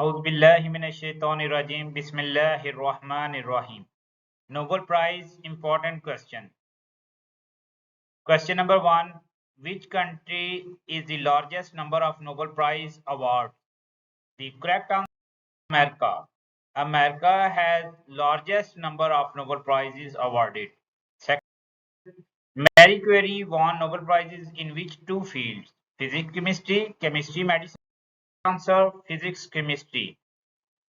أعوذ بالله من الشيطان الرجيم بسم الله الرحمن الرحيم. Nobel Prize important question. Question number 1. Which country is the largest number of Nobel Prize awards? The correct answer is America. America has largest number of Nobel Prizes awarded. Second, Marie Curie won Nobel Prizes in which two fields? Physics, chemistry, chemistry, medicine. Answer physics, chemistry.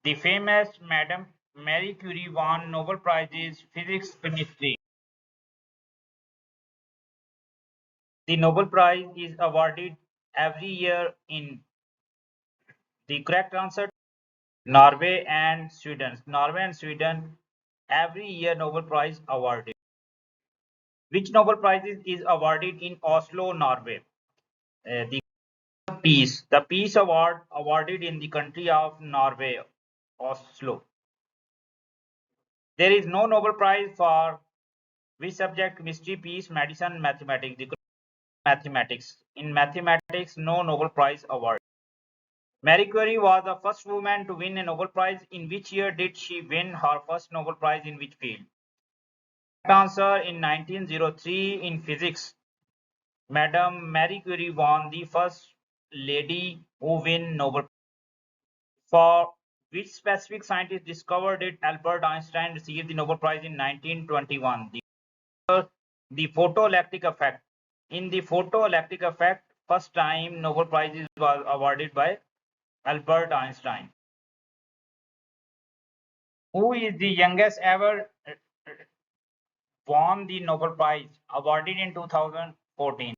The famous Madame Marie Curie won Nobel Prizes Physics Chemistry. The Nobel Prize is awarded every year in the correct answer Norway and Sweden. Norway and Sweden every year Nobel Prize awarded. Which Nobel Prize is awarded in Oslo, Norway? The Peace. The Peace Award awarded in the country of Norway, Oslo. There is no Nobel Prize for which subject? Chemistry, peace, medicine, mathematics. The mathematics. In mathematics, no Nobel Prize award. Marie Curie was the first woman to win a Nobel Prize. In which year did she win her first Nobel Prize in which field? Answer in 1903 in physics. Madame Marie Curie won the first lady who win Nobel Prize. For which specific scientist discovered it Albert Einstein received the Nobel Prize in 1921? The photoelectric effect. In the photoelectric effect, first time Nobel Prize was awarded by Albert Einstein. Who is the youngest ever won the Nobel Prize awarded in 2014?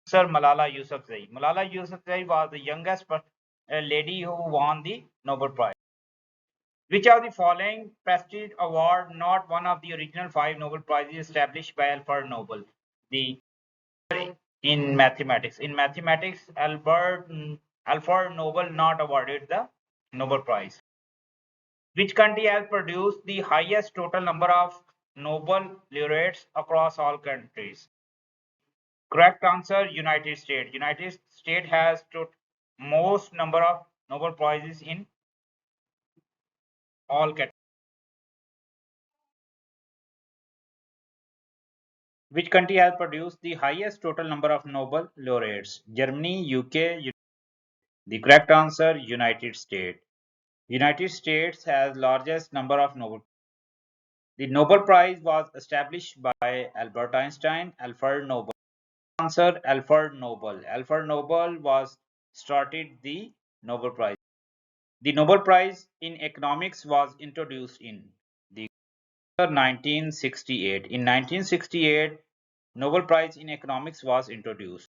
Sir Malala Yousafzai. Malala Yousafzai was the youngest lady who won the Nobel Prize. Which of the following prestige award not one of the original five Nobel Prizes established by Alfred Nobel? The in mathematics. In mathematics, Alfred Nobel not awarded the Nobel Prize. Which country has produced the highest total number of Nobel laureates across all countries? Correct answer, United States. United States has most number of Nobel Prizes in all categories. Which country has produced the highest total number of Nobel laureates? Germany, UK. The correct answer, United States. United States has largest number of Nobel. The Nobel Prize was established by Albert Einstein. Alfred Nobel. Answer Alfred Nobel. Alfred Nobel was started the Nobel Prize. The Nobel Prize in Economics was introduced in the 1968. In 1968, Nobel Prize in Economics was introduced.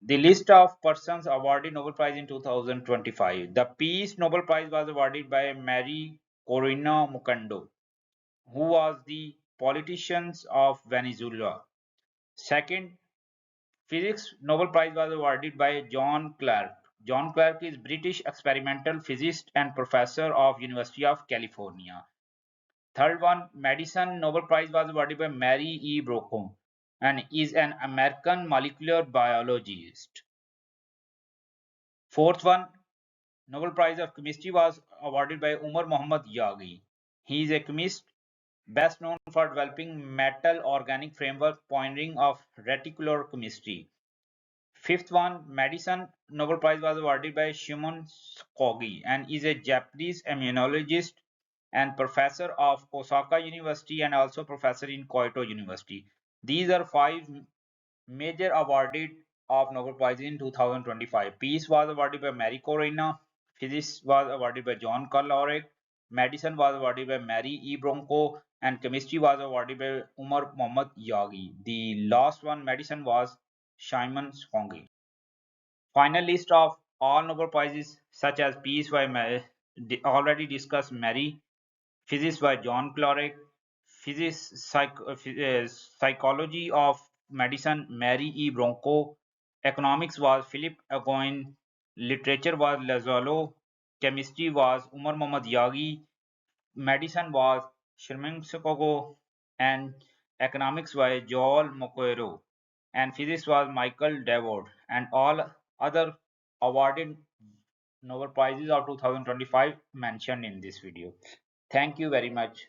The list of persons awarded Nobel Prize in 2025. The Peace Nobel Prize was awarded by Marie Corina Mukando, who was the politician of Venezuela. Second, Physics Nobel Prize was awarded by John Clark. John Clark is British experimental physicist and professor of University of California. Third one, Medicine Nobel Prize was awarded by Mary E. Brockholm and is an American molecular biologist. Fourth one, Nobel Prize of Chemistry was awarded by Umar Muhammad Yaghi. He is a chemist best known for developing metal organic framework pioneering of reticular chemistry. Fifth one, Medicine Nobel Prize was awarded by Shimon Kogi and is a Japanese immunologist and professor of Osaka University and also professor in Kyoto University. These are five major awarded of Nobel Prize in 2025. Peace was awarded by Marie Corina. Physics was awarded by John Clark. Medicine was awarded by Mary E. Bronco. And chemistry was awarded by Umar Muhammad Yaghi. The last one, medicine, was Shimon Skongi. Final list of all Nobel Prizes such as Peace by already discussed Mary, Physics by John Clark, Psychology of Medicine Mary E. Bronco, Economics was Philip Agoin, Literature was Lazzalo, Chemistry was Umar Muhammad Yaghi, Medicine was Sherman Sokogo, and Economics was Joel Moquero, and Physics was Michael Devord, and all other awarded Nobel Prizes of 2025 mentioned in this video. Thank you very much.